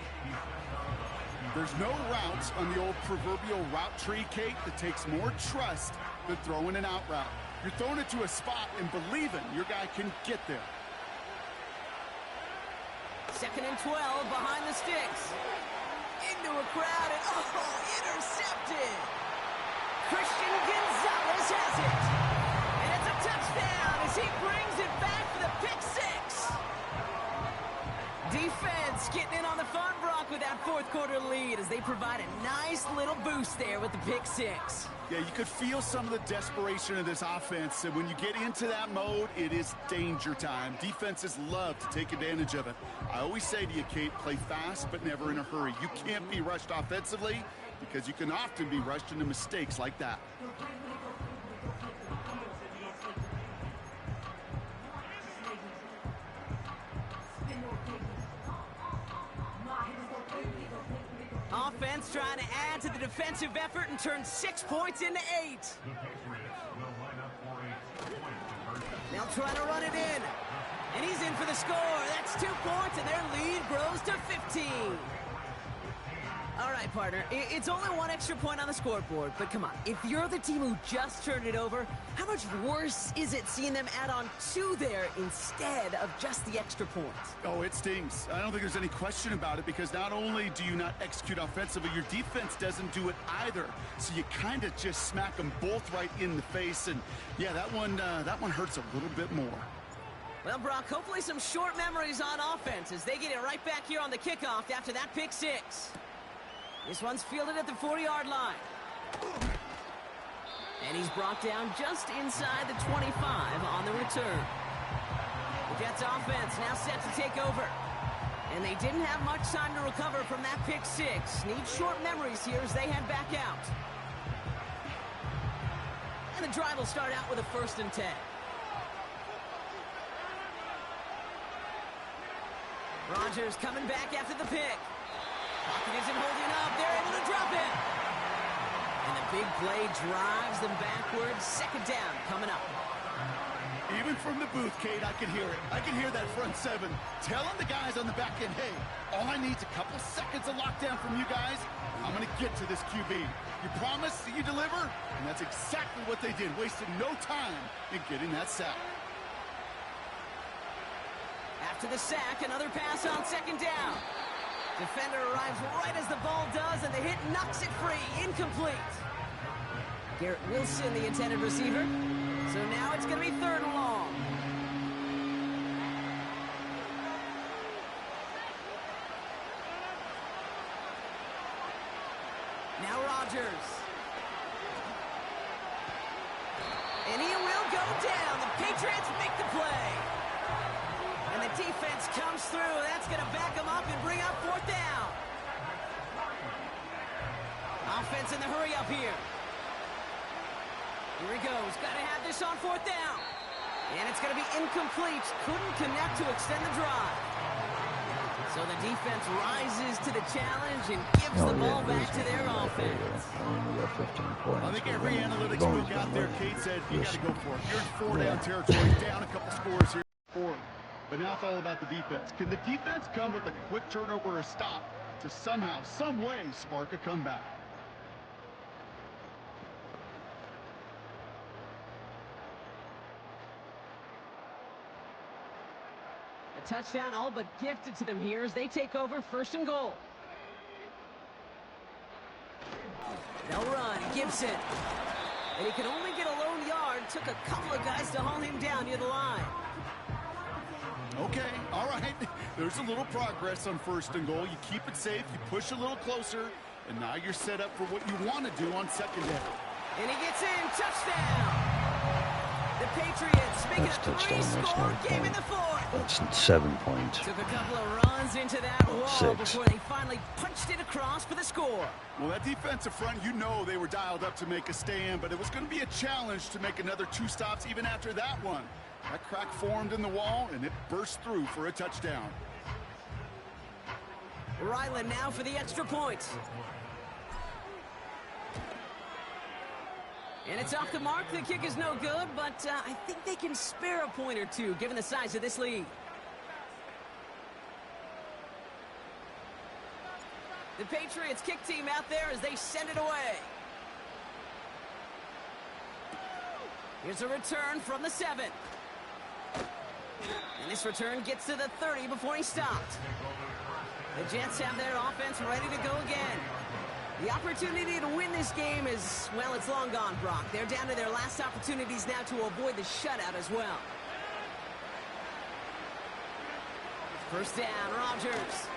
There's no routes on the old proverbial route tree, Kate, that takes more trust than throwing an out route. You're throwing it to a spot and believing your guy can get there. 2nd and 12 behind the sticks. Into a crowd and, intercepted. Christian Gonzalez has it. And it's a touchdown as he brings it back for the pick six. Defense getting in on the fun, Brock, with that 4th quarter lead as they provide a nice little boost there with the pick six. Yeah, you could feel some of the desperation of this offense, and when you get into that mode, it is danger time. Defenses love to take advantage of it. I always say to you, Kate, play fast but never in a hurry. You can't be rushed offensively because you can often be rushed into mistakes like that. Offense trying to add to the defensive effort and turn 6 points into 8. They'll try to run it in. And he's in for the score. That's 2 points, and their lead grows to 15. All right, partner, it's only 1 extra point on the scoreboard, but come on, if you're the team who just turned it over, how much worse is it seeing them add on 2 there instead of just the extra points? Oh, it stings. I don't think there's any question about it because not only do you not execute offensively, your defense doesn't do it either. So you kind of just smack them both right in the face, and yeah, that one hurts a little bit more. Well, Brock, hopefully some short memories on offense as they get it right back here on the kickoff after that pick six. This one's fielded at the 40-yard line. And he's brought down just inside the 25 on the return. The Jets offense now set to take over. And they didn't have much time to recover from that pick six. Need short memories here as they head back out. And the drive will start out with a 1st and 10. Rodgers coming back after the pick. Pocket isn't holding up. They're able to drop it. And the big play drives them backwards. 2nd down coming up. Even from the booth, Kate, I can hear it. I can hear that front 7 telling the guys on the back end, hey, all I need is a couple seconds of lockdown from you guys. I'm going to get to this QB. You promise that you deliver? And that's exactly what they did. Wasted no time in getting that sack. After the sack, another pass on 2nd down. Defender arrives right as the ball does, and the hit knocks it free. Incomplete. Garrett Wilson, the intended receiver. So now it's going to be 3rd and long. Now Rodgers. And he will go down. The Patriots make the play. And the defense comes through. That's going to back them up and bring up 4th down. Offense in the hurry up here. Here he goes. Got to have this on 4th down. And it's going to be incomplete. Couldn't connect to extend the drive. So the defense rises to the challenge and gives the ball back to their offense. I think every analytics book out there, Kate said, you got to go for it. You're in 4-down territory, down a couple scores here. 4. But now it's all about the defense. Can the defense come with a quick turnover or a stop to somehow, some way, spark a comeback? A touchdown all but gifted to them here as they take over 1st and goal. They'll run. Gibson. And he can only get a lone yard. Took a couple of guys to haul him down near the line. Okay, all right. There's a little progress on 1st and goal. You keep it safe, you push a little closer, and now you're set up for what you want to do on 2nd down. And he gets in. Touchdown. The Patriots make it a 3-score game in the 4th. That's 7 points. Took a couple of runs into that wall 6. before they finally punched it across for the score. Well, that defensive front, you know they were dialed up to make a stand, but it was going to be a challenge to make another 2 stops even after that one. That crack formed in the wall, and it burst through for a touchdown. Ryland now for the extra point. And it's off the mark. The kick is no good, but I think they can spare a point or two given the size of this lead. The Patriots kick team out there as they send it away. Here's a return from the 7. And this return gets to the 30 before he stopped. The Jets have their offense ready to go again. The opportunity to win this game is, well, it's long gone, Brock. They're down to their last opportunities now to avoid the shutout as well. First down, Rodgers.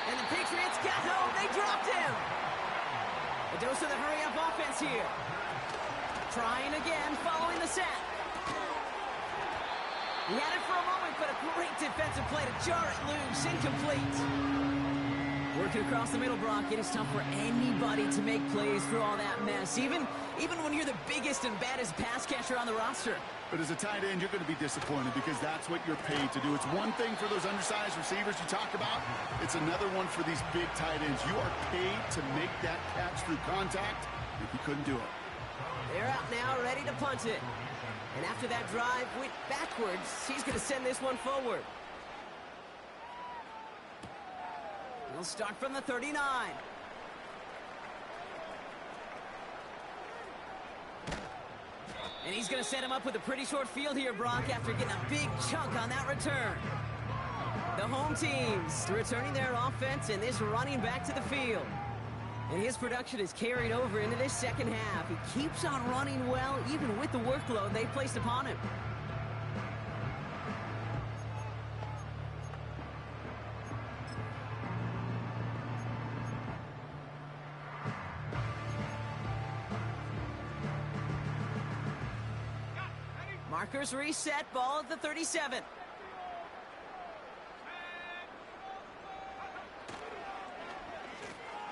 And the Patriots got home. They dropped him. A dose of the hurry-up offense here. Trying again following the sack. He had it for a moment, but a great defensive play to jar it loose. Incomplete. Working across the middle, Brock, it is tough for anybody to make plays through all that mess, even when you're the biggest and baddest pass catcher on the roster. But as a tight end, you're going to be disappointed because that's what you're paid to do. It's one thing for those undersized receivers you talk about. It's another one for these big tight ends. You are paid to make that catch through contact. If you couldn't do it. They're out now, ready to punt it. And after that drive went backwards, he's going to send this one forward. He'll start from the 39. And he's going to set him up with a pretty short field here, Brock, after getting a big chunk on that return. The home teams returning their offense and this running back to the field. And his production is carried over into this second half. He keeps on running well, even with the workload they've placed upon him. Markers reset, ball at the 37.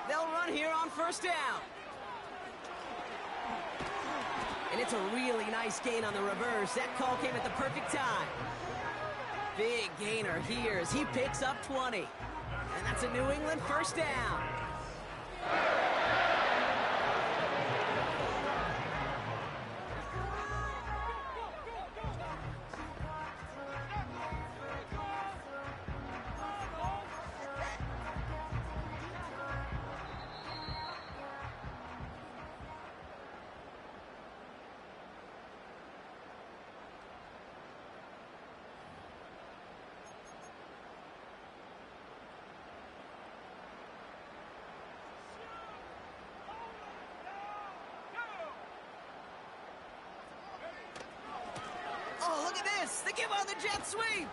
They'll run here on first down. And it's a really nice gain on the reverse. That call came at the perfect time. Big gainer here as he picks up 20. And that's a New England first down. They give on the jet sweep.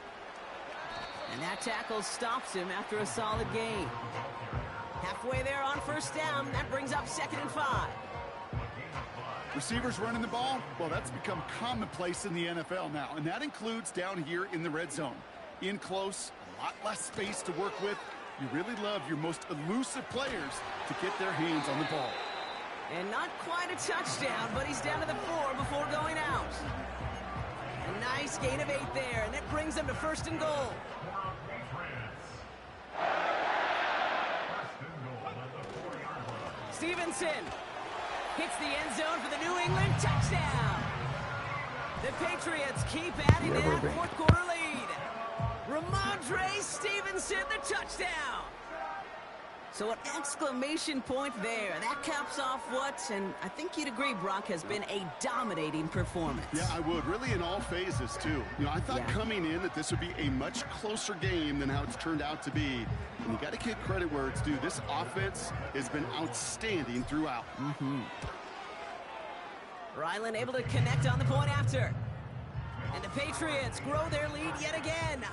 And that tackle stops him after a solid gain. Halfway there on first down. That brings up 2nd and 5. Receivers running the ball, well, that's become commonplace in the NFL now, and that includes down here in the red zone. In close, a lot less space to work with. You really love your most elusive players to get their hands on the ball. And not quite a touchdown, but he's down to the 4 before going out. A nice gain of 8 there, and that brings them to 1st and goal. Stevenson hits the end zone for the New England touchdown. The Patriots keep adding to that 4th quarter lead. Ramondre Stevenson, the touchdown. So an exclamation point there. That caps off what, and I think you'd agree, Brock, has been a dominating performance. Yeah, I would. Really in all phases, too. You know, I thought coming in that this would be a much closer game than how it's turned out to be. And you got to give credit where it's due. This offense has been outstanding throughout. Ryland able to connect on the point after. And the Patriots grow their lead yet again.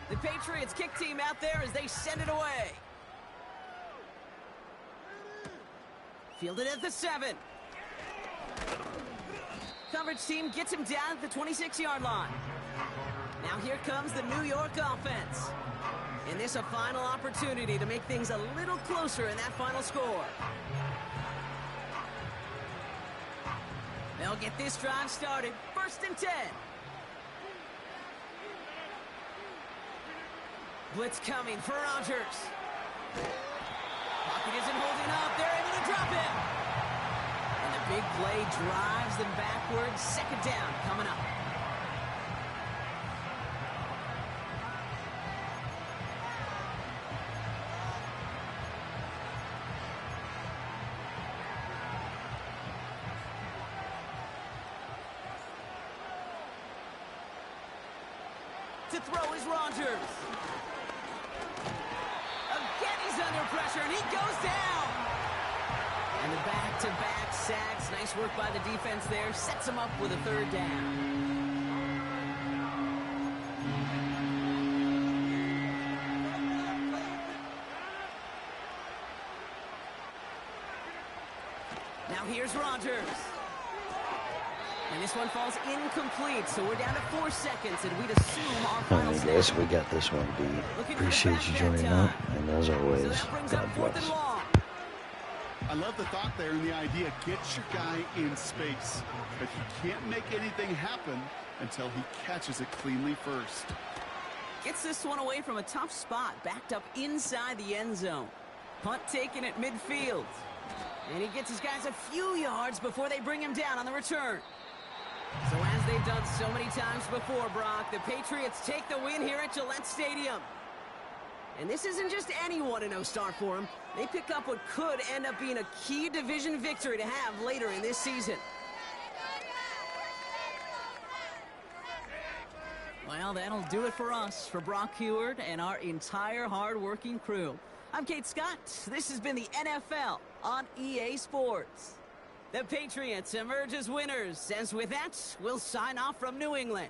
The Patriots kick team out there as they send it away. Fielded at the 7. Coverage team gets him down at the 26-yard line. Now here comes the New York offense. And this a final opportunity to make things a little closer in that final score. They'll get this drive started. 1st and 10. Blitz coming for Rodgers. Pocket isn't holding up. They're able to drop him. And the big play drives them backwards. 2nd down coming up. To throw is Rodgers. Again, he's under pressure, and he goes down. And the back-to-back sacks. Nice work by the defense there. Sets him up with a 3rd down. Now here's Rodgers. And this one falls incomplete, so we're down to 4 seconds, and we'd assume our final I guess we got this one beat. Appreciate you joining up, and as always, God bless. I love the thought there and the idea. Get your guy in space. But he can't make anything happen until he catches it cleanly first. Gets this one away from a tough spot, backed up inside the end zone. Punt taken at midfield. And he gets his guys a few yards before they bring him down on the return. So as they've done so many times before, Brock, the Patriots take the win here at Gillette Stadium. And this isn't just any 1-0 start for them. They pick up what could end up being a key division victory to have later in this season. Well, that'll do it for us, for Brock Heward and our entire hard-working crew. I'm Kate Scott. This has been the NFL on EA Sports. The Patriots emerge as winners, as with that, we'll sign off from New England.